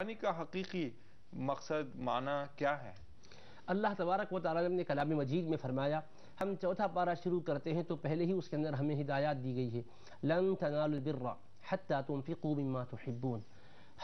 قربانی کا حقیقی مقصد معنی کیا ہے؟ اللہ تبارک و تعالیٰ نے اپنے کلام مجید میں فرمایا، ہم چوتھا پارہ شروع کرتے ہیں تو پہلے ہی اس کے اندر ہمیں ہدایات دی گئی ہے۔ لن تنالوا البر حتی تنفقوا مما تحبون،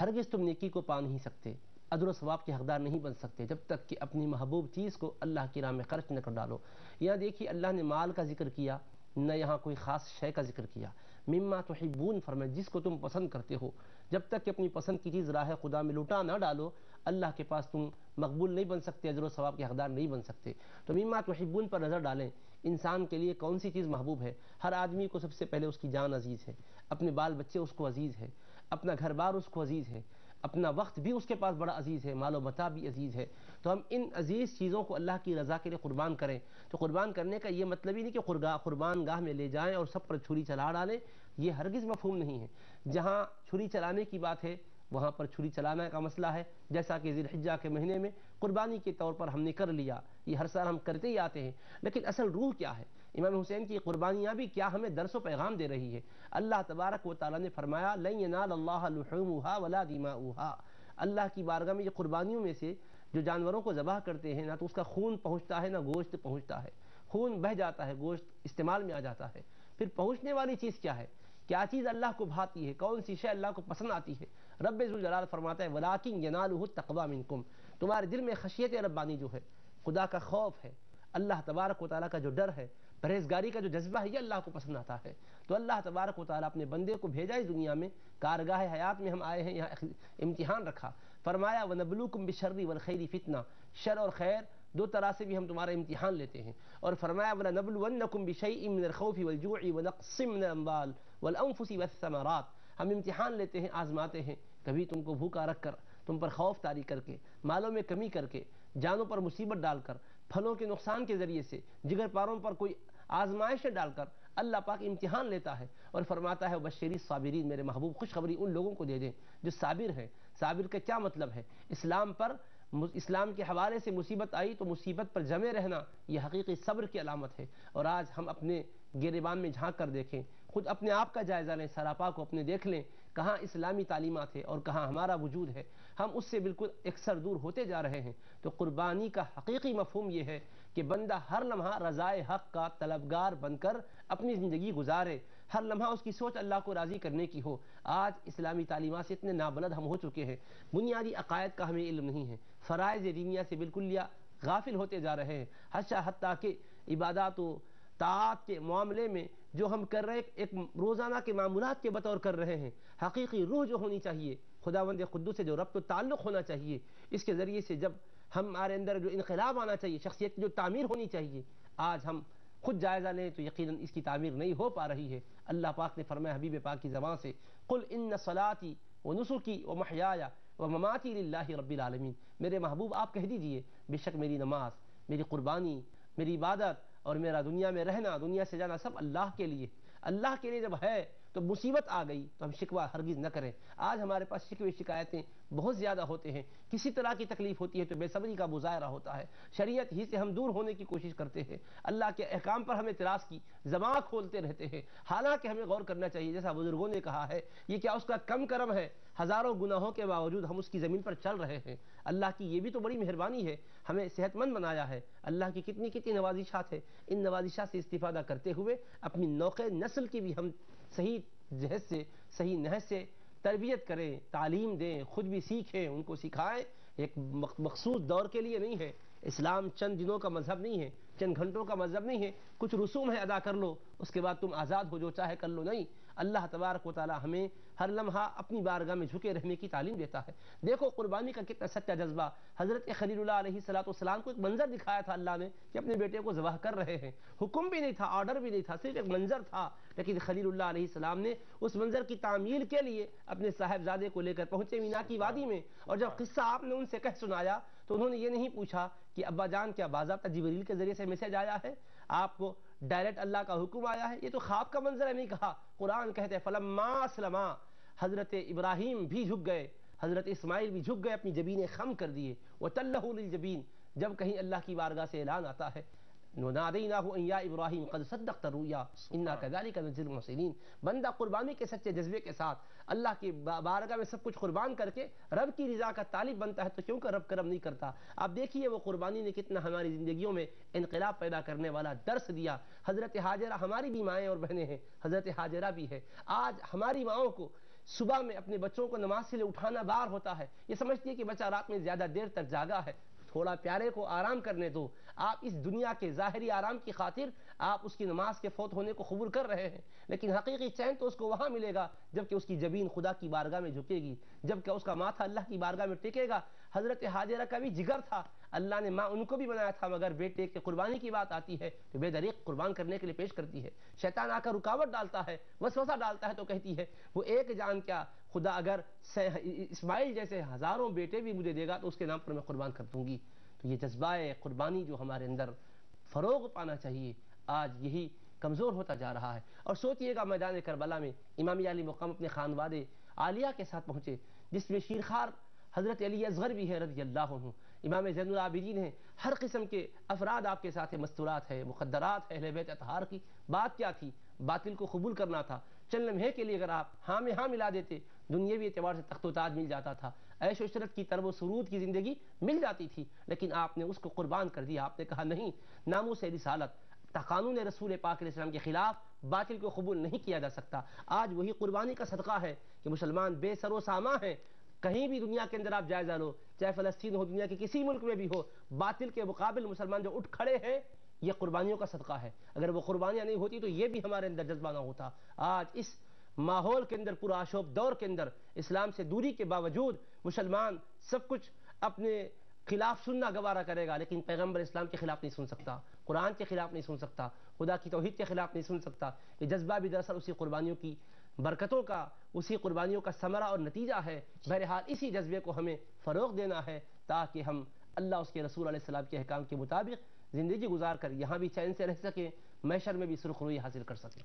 ہرگز تم نیکی کو پا نہیں سکتے، اجر و ثواب کے حقدار نہیں بن سکتے جب تک کہ اپنی محبوب چیز کو اللہ کی راہ میں خرچ نہ کر ڈالو۔ یہاں دیکھیے اللہ نے مال کا ذکر کیا، نہ یہاں کوئی خاص شے کا ذکر کیا۔ مما تحبون فرمایا جس کو تم پسند کرتے ہو، جب تک کہ اپنی پسند کی چیز راہ خدا میں لوٹا نہ ڈالو اللہ کے پاس تم مقبول نہیں بن سکتے، اجر و ثواب کے حقدار نہیں بن سکتے۔ تو مما تحبون پر نظر ڈالیں، انسان کے لیے کون سی چیز محبوب ہے؟ ہر آدمی کو سب سے پہلے اس کی جان عزیز ہے، اپنے بال بچے اس کو عزیز ہے، اپنا گھر بار اس کو عزیز ہے، اپنا وقت بھی اس کے پاس بڑا عزیز ہے، مال و متاع بھی عزیز ہے۔ تو ہم ان عزیز چیزوں کو اللہ کی رضا کے لیے قربان کریں۔ تو قربان کرنے کا یہ مطلب ہی نہیں کہ قربان گاہ میں لے جائیں اور سب پر چھری چلا ڈالیں، یہ ہرگز مفہوم نہیں ہے۔ جہاں چھری چلانے کی بات ہے وہاں پر چھری چلانا کا مسئلہ ہے، جیسا کہ ذی الحجہ کے مہینے میں قربانی کے طور پر ہم نے کر لیا، یہ ہر سال ہم کرتے ہی آتے ہیں، لیکن اصل روح کیا ہے؟ امام حسین کی قربانیاں بھی کیا ہمیں درس و پیغام دے رہی ہے؟ اللہ تبارک و تعالیٰ نے فرمایا لن ینال اللہ لحومها ولا دماؤها، اللہ کی بارگاہ میں یہ قربانیوں میں سے جو جانوروں کو ذبح کرتے ہیں نہ تو اس کا خون پہنچتا ہے نہ گوشت پہنچتا ہے، خون بہہ جاتا ہے، گوشت استعمال میں آ جاتا ہے، پھر پہنچنے والی چیز کیا ہے؟ کیا چیز اللہ کو بھاتی ہے؟ کون سی شے اللہ کو پسند آتی ہے؟ رب ذوالجلال فرماتا ہے وَلَٰكِن يَنَالُهُ التَّقْوَىٰ مِنكُمْ، تمہارے دل میں خشیت ربانی جو ہے، خدا کا خوف ہے، اللہ تبارک و تعالیٰ کا جو ڈر ہے، پرہیزگاری کا جو جذبہ ہے، یہ اللہ کو پسند آتا ہے۔ تو اللہ تبارک و تعالیٰ اپنے بندے کو بھیجا اس دنیا میں، کارگاہ حیات میں ہم آئے ہیں، یہاں امتحان رکھا، فرمایا وَنَبْلُوكُمْ بِالشَّرِّ وَالْخَيْرِ فِتْنَةً، شر اور خیر دو طرح سے بھی ہم تمہارا امتحان لیتے ہیں، اور فرمایا وَلَنَبْلُوَنَّكُمْ بِشَيْءٍ مِّنَ الْخَوْفِ وَالْجُوعِ وَنَقْصٍ مِّنَ الْأَمْوَالِ وَالْأَنفُسِ وَالثَّمَرَاتِ، ہم امتحان لیتے ہیں، آزماتے ہیں، کبھی تم کو بھوکا رکھ کر، تم پر خوف طاری کر کے، مالوں میں کمی کر کے، جانوں پر مصیبت ڈال کر، پھلوں کے نقصان کے ذریعے سے، جگر پاروں پر کوئی آزمائشیں ڈال کر اللہ پاک امتحان لیتا ہے اور فرماتا ہے بشری الصابرین، میرے محبوب خوشخبری ان لوگوں کو دے دیں جو صابر ہیں۔ صابر کا کیا مطلب ہے؟ اسلام کے حوالے سے مصیبت آئی تو مصیبت پر جمے رہنا، یہ حقیقی صبر کی علامت ہے۔ اور آج ہم اپنے گریبان میں جھانک کر دیکھیں، خود اپنے آپ کا جائزہ لیں، سراپا کو اپنے دیکھ لیں، کہاں اسلامی تعلیمات ہے اور کہاں ہمارا وجود ہے، ہم اس سے بالکل اکثر دور ہوتے جا رہے ہیں۔ تو قربانی کا حقیقی مفہوم یہ ہے کہ بندہ ہر لمحہ رضائے حق کا طلبگار بن کر اپنی زندگی گزارے، ہر لمحہ اس کی سوچ اللہ کو راضی کرنے کی ہو۔ آج اسلامی تعلیمات سے اتنے نابلد ہم ہو چکے ہیں، بنیادی عقائد کا ہمیں علم نہیں ہے، فرائض دینیہ سے بالکل غافل ہوتے جا رہے ہیں، حتیٰ کہ عبادات و طاعات کے معاملے میں جو ہم کر رہے ہیں ایک روزانہ کے معمولات کے بطور کر رہے ہیں، حقیقی روح جو ہونی چاہیے، خداوند قدوس سے جو ربط و تعلق ہونا چاہیے، اس کے ذریعے سے جب ہمارے اندر جو انقلاب آنا چاہیے، شخصیت کی جو تعمیر ہونی چاہیے، آج ہم خود جائزہ لیں تو یقیناً اس کی تعمیر نہیں ہو پا رہی ہے۔ اللہ پاک نے فرمایا حبیب پاک کی زبان سے قل ان صلاتی ونسکی ومحیایا ومماتی للہ رب العالمین، میرے محبوب آپ کہہ دیجئے بے شک میری نماز، میری قربانی، میری عبادت اور میرا دنیا میں رہنا، دنیا سے جانا سب اللہ کے لیے۔ اللہ کے لیے جب ہے تو مصیبت آ گئی تو ہم شکوہ ہرگز نہ کریں۔ آج ہمارے پاس شکوے شکایتیں بہت زیادہ ہوتے ہیں، کسی طرح کی تکلیف ہوتی ہے تو بے صبری کا مظاہرہ ہوتا ہے، شریعت ہی سے ہم دور ہونے کی کوشش کرتے ہیں، اللہ کے احکام پر ہم اعتراض کی زبان کھولتے رہتے ہیں، حالانکہ ہمیں غور کرنا چاہیے، جیسا بزرگوں نے کہا ہے، یہ کیا اس کا کم کرم ہے؟ ہزاروں گناہوں کے باوجود ہم اس کی زمین پر چل رہے ہیں۔ اللہ کی یہ بھی تو بڑی مہربانی ہے، ہمیں صحت مند بنایا ہے، اللہ کی کتنی کتنی نوازشات ہیں، ان نوازشات سے استفادہ کرتے ہوئے اپنی نوقے نسل کی بھی ہم صحیح جہت سے، صحیح نہج سے تربیت کریں، تعلیم دیں، خود بھی سیکھیں، ان کو سکھائیں۔ ایک مخصوص دور کے لیے نہیں ہے، اسلام چند دنوں کا مذہب نہیں ہے، چند گھنٹوں کا مذہب نہیں ہے، کچھ رسوم ہے ادا کر لو اس کے بعد تم آزاد ہو، جو چاہے کر لو، نہیں۔ اللہ تبارک و تعالی ہمیں ہر لمحہ اپنی بارگاہ میں جھکے رہنے کی تعلیم دیتا ہے۔ دیکھو قربانی کا کتنا سچا جذبہ، حضرت خلیل اللہ علیہ السلام کو ایک منظر دکھایا تھا اللہ نے کہ اپنے بیٹے کو ذبح کر رہے ہیں، حکم بھی نہیں تھا، آرڈر بھی نہیں تھا، صرف ایک منظر تھا، لیکن خلیل اللہ علیہ السلام نے اس منظر کی تعمیل کے لیے اپنے صاحبزادے کو لے کر پہنچے مینا کی وادی میں، اور جب قصہ آپ نے ان سے کہہ سنایا تو انہوں نے یہ نہیں پوچھا کہ ابا جان کیا باضابطہ جبریل کے ذریعے سے میسج آیا ہے، آپ کو ڈائریکٹ اللہ کا حکم آیا ہے؟ یہ تو خواب کا منظر ہے، نہیں کہا۔ قرآن کہتے ہیں فلما اسلما، حضرت ابراہیم بھی جھک گئے، حضرت اسماعیل بھی جھک گئے، اپنی جبینیں خم کر دیے، وتلہ للجبین، جب کہیں اللہ کی بارگاہ سے اعلان آتا ہے نادیناہ ان یا ابراہیم قد صدقت الرؤیا انا کذالک نجزی المحسنین. بندہ قربانی کے سچے جذبے کے ساتھ اللہ کی بارگاہ میں سب کچھ قربان کر کے رب کی رضا کا طالب بنتا ہے تو کیوں کہ رب کرم نہیں کرتا. آپ دیکھیے وہ قربانی نے کتنا ہماری زندگیوں میں انقلاب پیدا کرنے والا درس دیا. حضرت ہاجرہ ہماری بھی مائیں اور بہنیں ہیں, حضرت ہاجرہ بھی ہے. آج ہماری ماؤں کو صبح میں اپنے بچوں کو نماز کے لیے اٹھانا بار ہوتا ہے. یہ سمجھتی ہے کہ بچہ رات میں زیادہ دیر تک جاگا ہے, تھوڑا پیارے کو آرام کرنے دو. آپ اس دنیا کے ظاہری آرام کی خاطر آپ اس کی نماز کے فوت ہونے کو قبول کر رہے ہیں, لیکن حقیقی چین تو اس کو وہاں ملے گا جبکہ اس کی جبین خدا کی بارگاہ میں جھکے گی, جبکہ اس کا ماتھا اللہ کی بارگاہ میں ٹکے گا. حضرت ہاجرہ کا بھی جگر تھا, اللہ نے ماں ان کو بھی بنایا تھا, مگر بیٹے کے قربانی کی بات آتی ہے تو بے دریغ قربان کرنے کے لیے پیش کرتی ہے. شیطان آ کر رکاوٹ ڈالتا ہے, وسوسہ ڈالتا ہے تو کہتی ہے وہ ایک جان کیا, خدا اگر اسماعیل جیسے ہزاروں بیٹے بھی مجھے دے گا تو اس کے نام پر میں قربان کر دوں گی. تو یہ جذبہ قربانی جو ہمارے اندر فروغ پانا چاہیے آج یہی کمزور ہوتا جا رہا ہے. اور سوچئے گا میدان کربلا میں امام علی مقام اپنے خانواد عالیہ کے ساتھ پہنچے جس میں شیرخوار حضرت علی اصغر بھی ہے رضی اللہ عنہ, امام زین العابدین ہیں, ہر قسم کے افراد آپ کے ساتھ ہیں, مستورات ہے, مخدرات ہے, اہل بیت اطہار کی بات کیا تھی, باطل کو قبول کرنا تھا. چند لمحے کے لیے اگر آپ ہاں میں ہاں ملا دیتے دنیاوی اعتبار سے تخت و تاج مل جاتا تھا, عیش و عشرت کی طرب و سرود کی زندگی مل جاتی تھی, لیکن آپ نے اس کو قربان کر دیا. آپ نے کہا نہیں, ناموس رسالت قانون رسول پاک علیہ السلام کے خلاف باطل کو قبول نہیں کیا جا سکتا. آج وہی قربانی کا صدقہ ہے کہ مسلمان بے سر و ساماں ہیں. کہیں بھی دنیا کے اندر آپ جائزہ لو, چاہے فلسطین ہو, دنیا کے کسی ملک میں بھی ہو, باطل کے مقابل مسلمان جو اٹھ کھڑے ہیں یہ قربانیوں کا صدقہ ہے. اگر وہ قربانیاں نہیں ہوتی تو یہ بھی ہمارے اندر جذبہ نہ ہوتا. آج اس ماحول کے اندر, پورا آشوب دور کے اندر, اسلام سے دوری کے باوجود مسلمان سب کچھ اپنے خلاف سننا گوارا کرے گا, لیکن پیغمبر اسلام کے خلاف نہیں سن سکتا, قرآن کے خلاف نہیں سن سکتا, خدا کی توحید کے خلاف نہیں سن سکتا. یہ جذبہ بھی دراصل اسی قربانیوں کی برکتوں کا, اسی قربانیوں کا ثمرہ اور نتیجہ ہے. بہرحال اسی جذبے کو ہمیں فروغ دینا ہے تاکہ ہم اللہ اس کے رسول علیہ السلام کے احکام کے مطابق زندگی گزار کر یہاں بھی چین سے رہ سکیں, محشر میں بھی سرخروئی حاصل کر سکیں.